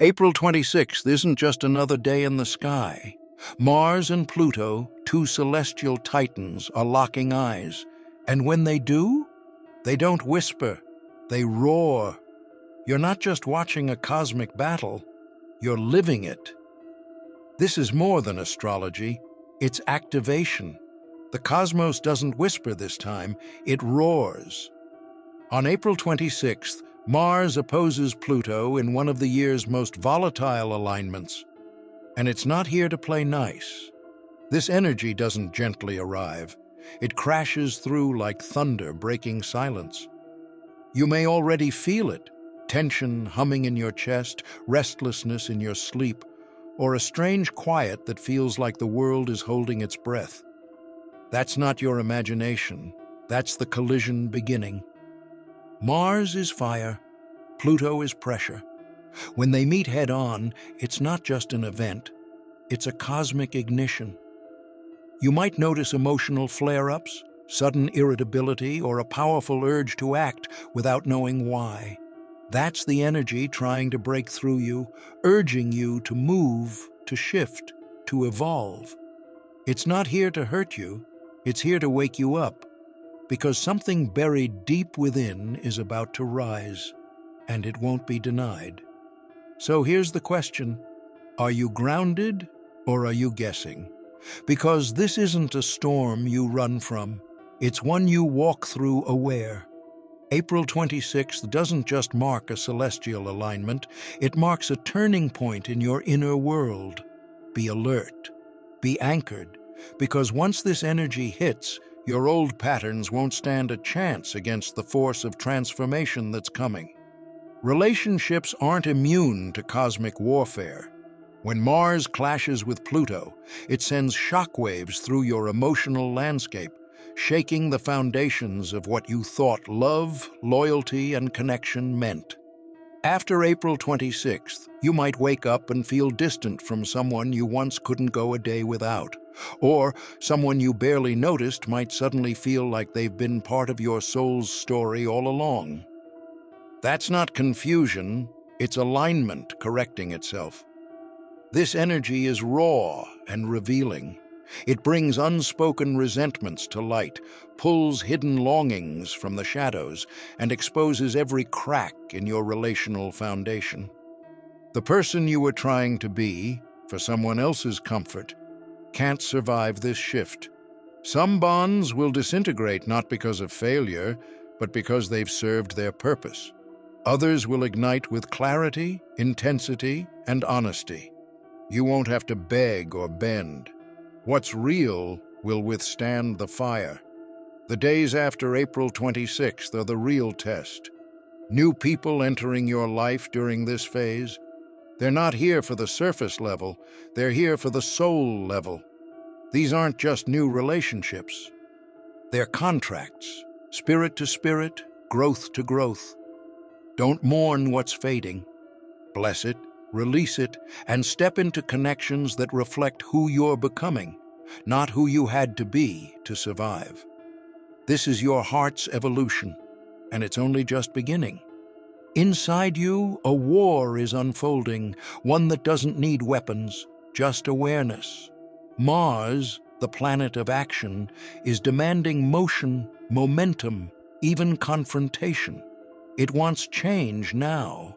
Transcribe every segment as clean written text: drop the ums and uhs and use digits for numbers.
April 26th isn't just another day in the sky. Mars and Pluto, two celestial titans, are locking eyes. And when they do, they don't whisper, they roar. You're not just watching a cosmic battle, you're living it. This is more than astrology, it's activation. The cosmos doesn't whisper this time, it roars. On April 26th, Mars opposes Pluto in one of the year's most volatile alignments. And it's not here to play nice. This energy doesn't gently arrive. It crashes through like thunder breaking silence. You may already feel it, tension humming in your chest, restlessness in your sleep, or a strange quiet that feels like the world is holding its breath. That's not your imagination. That's the collision beginning. Mars is fire, Pluto is pressure. When they meet head-on, it's not just an event, it's a cosmic ignition. You might notice emotional flare-ups, sudden irritability, or a powerful urge to act without knowing why. That's the energy trying to break through you, urging you to move, to shift, to evolve. It's not here to hurt you, it's here to wake you up, because something buried deep within is about to rise, and it won't be denied. So here's the question: are you grounded or are you guessing? Because this isn't a storm you run from, it's one you walk through aware. April 26th doesn't just mark a celestial alignment, it marks a turning point in your inner world. Be alert, be anchored, because once this energy hits, your old patterns won't stand a chance against the force of transformation that's coming. Relationships aren't immune to cosmic warfare. When Mars clashes with Pluto, it sends shockwaves through your emotional landscape, shaking the foundations of what you thought love, loyalty, and connection meant. After April 26th, you might wake up and feel distant from someone you once couldn't go a day without. Or someone you barely noticed might suddenly feel like they've been part of your soul's story all along. That's not confusion, it's alignment correcting itself. This energy is raw and revealing. It brings unspoken resentments to light, pulls hidden longings from the shadows, and exposes every crack in your relational foundation. The person you were trying to be, for someone else's comfort, can't survive this shift. Some bonds will disintegrate not because of failure, but because they've served their purpose. Others will ignite with clarity, intensity, and honesty. You won't have to beg or bend. What's real will withstand the fire. The days after April 26th are the real test. New people entering your life during this phase, they're not here for the surface level, they're here for the soul level. These aren't just new relationships. They're contracts, spirit to spirit, growth to growth. Don't mourn what's fading. Bless it, release it, and step into connections that reflect who you're becoming, not who you had to be to survive. This is your heart's evolution, and it's only just beginning. Inside you, a war is unfolding, one that doesn't need weapons, just awareness. Mars, the planet of action, is demanding motion, momentum, even confrontation. It wants change now.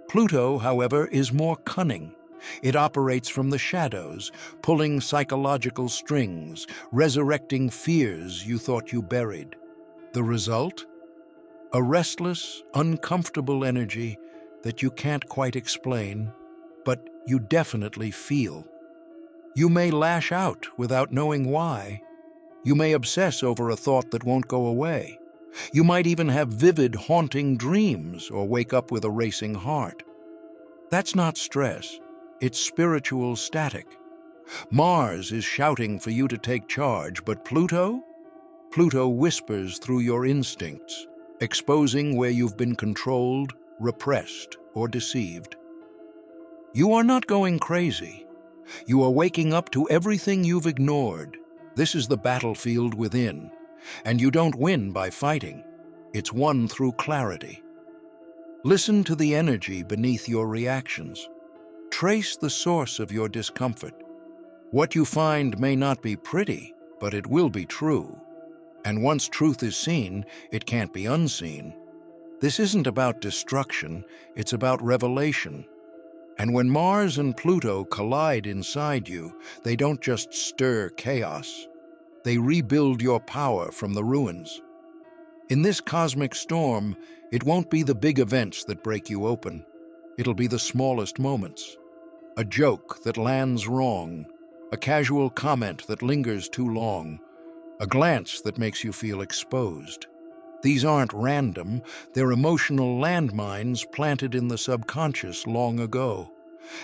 Pluto, however, is more cunning. It operates from the shadows, pulling psychological strings, resurrecting fears you thought you buried. The result? A restless, uncomfortable energy that you can't quite explain, but you definitely feel. You may lash out without knowing why. You may obsess over a thought that won't go away. You might even have vivid, haunting dreams or wake up with a racing heart. That's not stress. It's spiritual static. Mars is shouting for you to take charge, but Pluto? Pluto whispers through your instincts, exposing where you've been controlled, repressed, or deceived. You are not going crazy. You are waking up to everything you've ignored. This is the battlefield within, and you don't win by fighting. It's won through clarity. Listen to the energy beneath your reactions. Trace the source of your discomfort. What you find may not be pretty, but it will be true. And once truth is seen, it can't be unseen. This isn't about destruction, it's about revelation. And when Mars and Pluto collide inside you, they don't just stir chaos. They rebuild your power from the ruins. In this cosmic storm, it won't be the big events that break you open. It'll be the smallest moments. A joke that lands wrong, a casual comment that lingers too long, a glance that makes you feel exposed. These aren't random, they're emotional landmines planted in the subconscious long ago.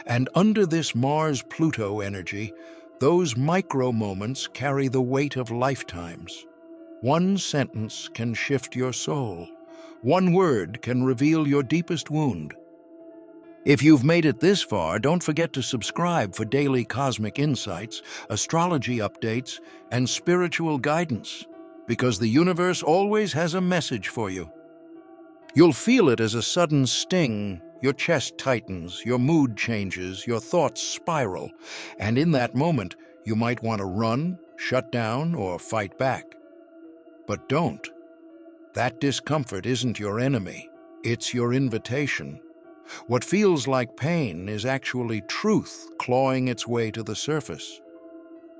And under this Mars-Pluto energy, those micro moments carry the weight of lifetimes. One sentence can shift your soul. One word can reveal your deepest wound. If you've made it this far, don't forget to subscribe for daily cosmic insights, astrology updates, and spiritual guidance, because the universe always has a message for you. You'll feel it as a sudden sting. Your chest tightens, your mood changes, your thoughts spiral, and in that moment, you might want to run, shut down, or fight back. But don't. That discomfort isn't your enemy. It's your invitation. What feels like pain is actually truth clawing its way to the surface.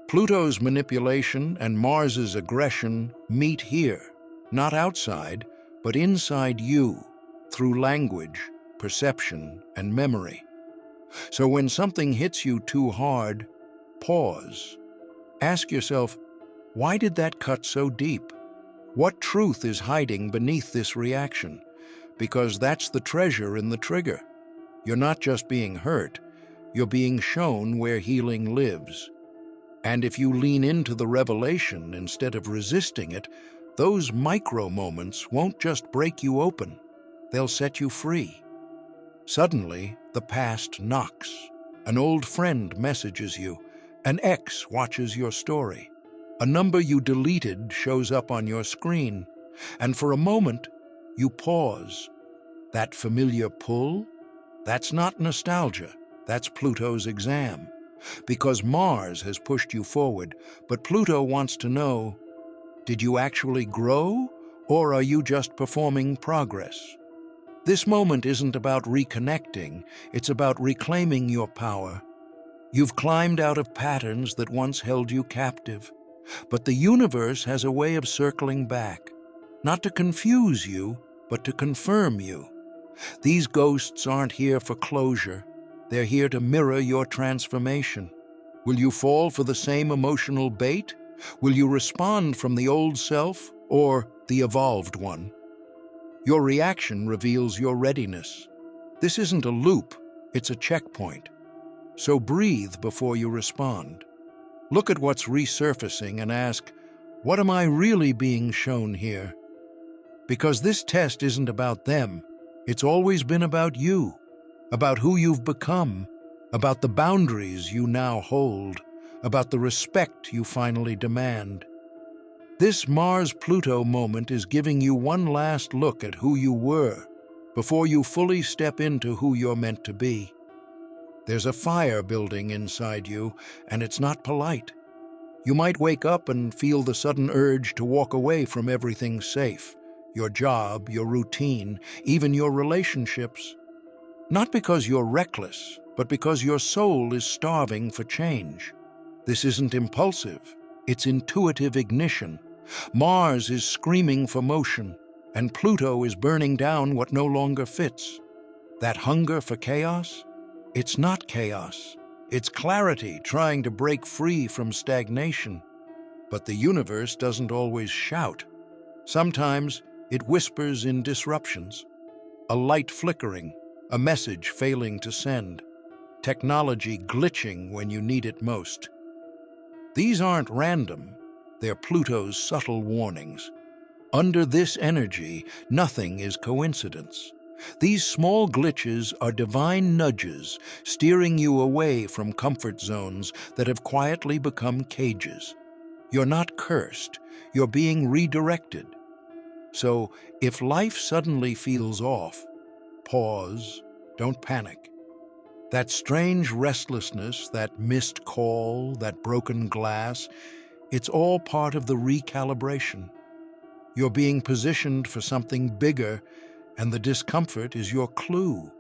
Pluto's manipulation and Mars's aggression meet here, not outside, but inside you, through language, perception, and memory. So when something hits you too hard, pause. Ask yourself, why did that cut so deep? What truth is hiding beneath this reaction? Because that's the treasure in the trigger. You're not just being hurt, you're being shown where healing lives. And if you lean into the revelation instead of resisting it, those micro moments won't just break you open, they'll set you free. Suddenly, the past knocks. An old friend messages you. An ex watches your story. A number you deleted shows up on your screen. And for a moment, you pause. That familiar pull? That's not nostalgia. That's Pluto's exam. Because Mars has pushed you forward, but Pluto wants to know, did you actually grow, or are you just performing progress? This moment isn't about reconnecting, it's about reclaiming your power. You've climbed out of patterns that once held you captive, but the universe has a way of circling back, not to confuse you, but to confirm you. These ghosts aren't here for closure, they're here to mirror your transformation. Will you fall for the same emotional bait? Will you respond from the old self or the evolved one? Your reaction reveals your readiness. This isn't a loop, it's a checkpoint. So breathe before you respond. Look at what's resurfacing and ask, what am I really being shown here? Because this test isn't about them, it's always been about you, about who you've become, about the boundaries you now hold, about the respect you finally demand. This Mars-Pluto moment is giving you one last look at who you were before you fully step into who you're meant to be. There's a fire building inside you, and it's not polite. You might wake up and feel the sudden urge to walk away from everything safe, your job, your routine, even your relationships. Not because you're reckless, but because your soul is starving for change. This isn't impulsive, it's intuitive ignition. Mars is screaming for motion, and Pluto is burning down what no longer fits. That hunger for chaos? It's not chaos. It's clarity trying to break free from stagnation. But the universe doesn't always shout. Sometimes it whispers in disruptions. A light flickering, a message failing to send, technology glitching when you need it most. These aren't random. They're Pluto's subtle warnings. Under this energy, nothing is coincidence. These small glitches are divine nudges, steering you away from comfort zones that have quietly become cages. You're not cursed, you're being redirected. So, if life suddenly feels off, pause, don't panic. That strange restlessness, that missed call, that broken glass, it's all part of the recalibration. You're being positioned for something bigger, and the discomfort is your clue.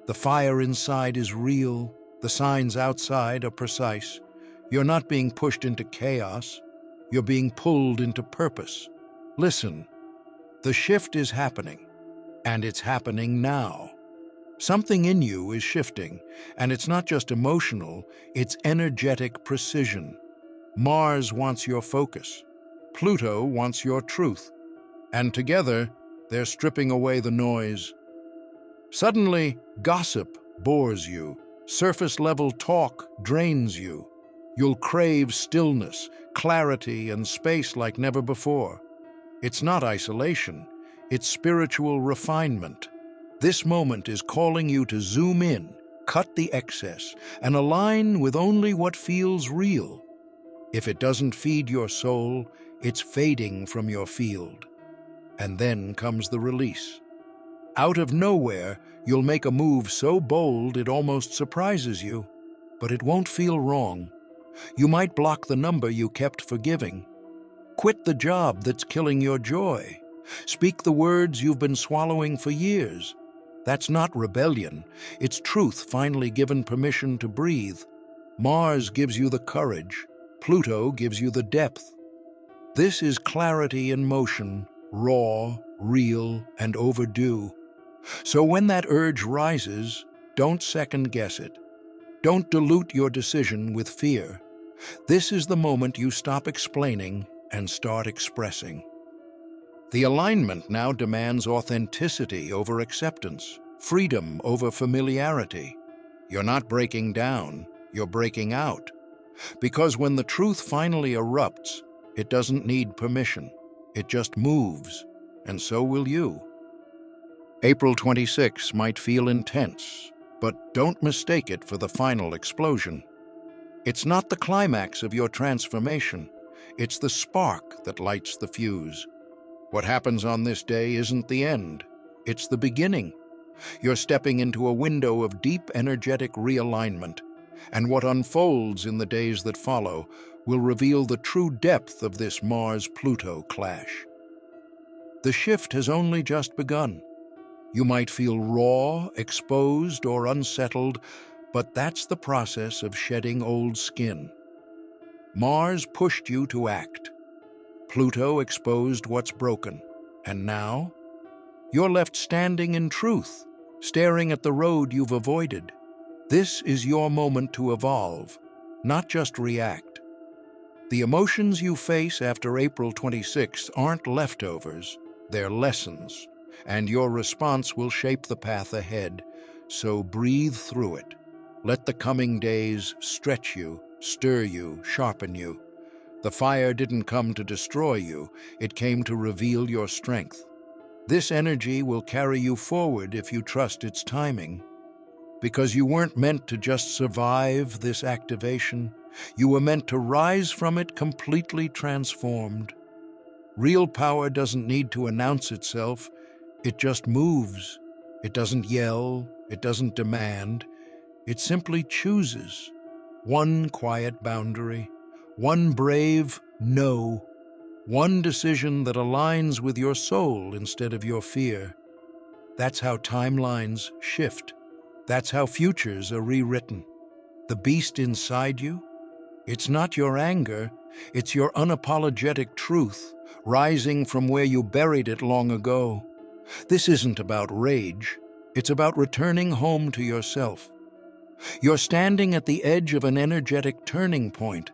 The fire inside is real, the signs outside are precise. You're not being pushed into chaos, you're being pulled into purpose. Listen, the shift is happening, and it's happening now. Something in you is shifting, and it's not just emotional, it's energetic precision. Mars wants your focus. Pluto wants your truth. And together, they're stripping away the noise. Suddenly, gossip bores you. Surface-level talk drains you. You'll crave stillness, clarity, and space like never before. It's not isolation, it's spiritual refinement. This moment is calling you to zoom in, cut the excess, and align with only what feels real. If it doesn't feed your soul, it's fading from your field. And then comes the release. Out of nowhere, you'll make a move so bold it almost surprises you, but it won't feel wrong. You might block the number you kept forgiving. Quit the job that's killing your joy. Speak the words you've been swallowing for years. That's not rebellion. It's truth finally given permission to breathe. Mars gives you the courage. Pluto gives you the depth. This is clarity in motion, raw, real, and overdue. So when that urge rises, don't second-guess it. Don't dilute your decision with fear. This is the moment you stop explaining and start expressing. The alignment now demands authenticity over acceptance, freedom over familiarity. You're not breaking down, you're breaking out. Because when the truth finally erupts, it doesn't need permission. It just moves, and so will you. April 26 might feel intense, but don't mistake it for the final explosion. It's not the climax of your transformation. It's the spark that lights the fuse. What happens on this day isn't the end. It's the beginning. You're stepping into a window of deep energetic realignment, and what unfolds in the days that follow will reveal the true depth of this Mars-Pluto clash. The shift has only just begun. You might feel raw, exposed, or unsettled, but that's the process of shedding old skin. Mars pushed you to act. Pluto exposed what's broken. And now, you're left standing in truth, staring at the road you've avoided. This is your moment to evolve, not just react. The emotions you face after April 26th aren't leftovers, they're lessons, and your response will shape the path ahead, so breathe through it. Let the coming days stretch you, stir you, sharpen you. The fire didn't come to destroy you, it came to reveal your strength. This energy will carry you forward if you trust its timing. Because you weren't meant to just survive this activation, you were meant to rise from it completely transformed. Real power doesn't need to announce itself, it just moves. It doesn't yell, it doesn't demand, it simply chooses. One quiet boundary, one brave no, one decision that aligns with your soul instead of your fear. That's how timelines shift. That's how futures are rewritten. The beast inside you? It's not your anger, it's your unapologetic truth, rising from where you buried it long ago. This isn't about rage, it's about returning home to yourself. You're standing at the edge of an energetic turning point.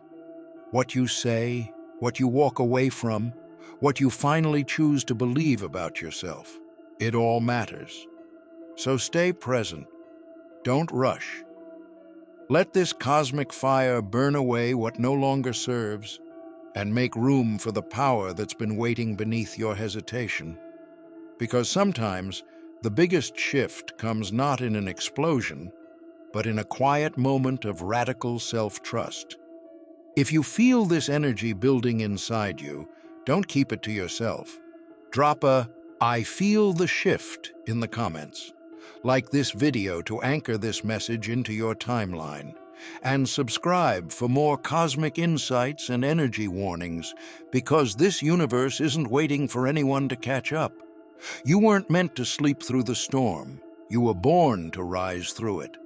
What you say, what you walk away from, what you finally choose to believe about yourself, it all matters. So stay present. Don't rush. Let this cosmic fire burn away what no longer serves and make room for the power that's been waiting beneath your hesitation. Because sometimes the biggest shift comes not in an explosion, but in a quiet moment of radical self-trust. If you feel this energy building inside you, don't keep it to yourself. Drop a "I feel the shift" in the comments. Like this video to anchor this message into your timeline. And subscribe for more cosmic insights and energy warnings, because this universe isn't waiting for anyone to catch up. You weren't meant to sleep through the storm. You were born to rise through it.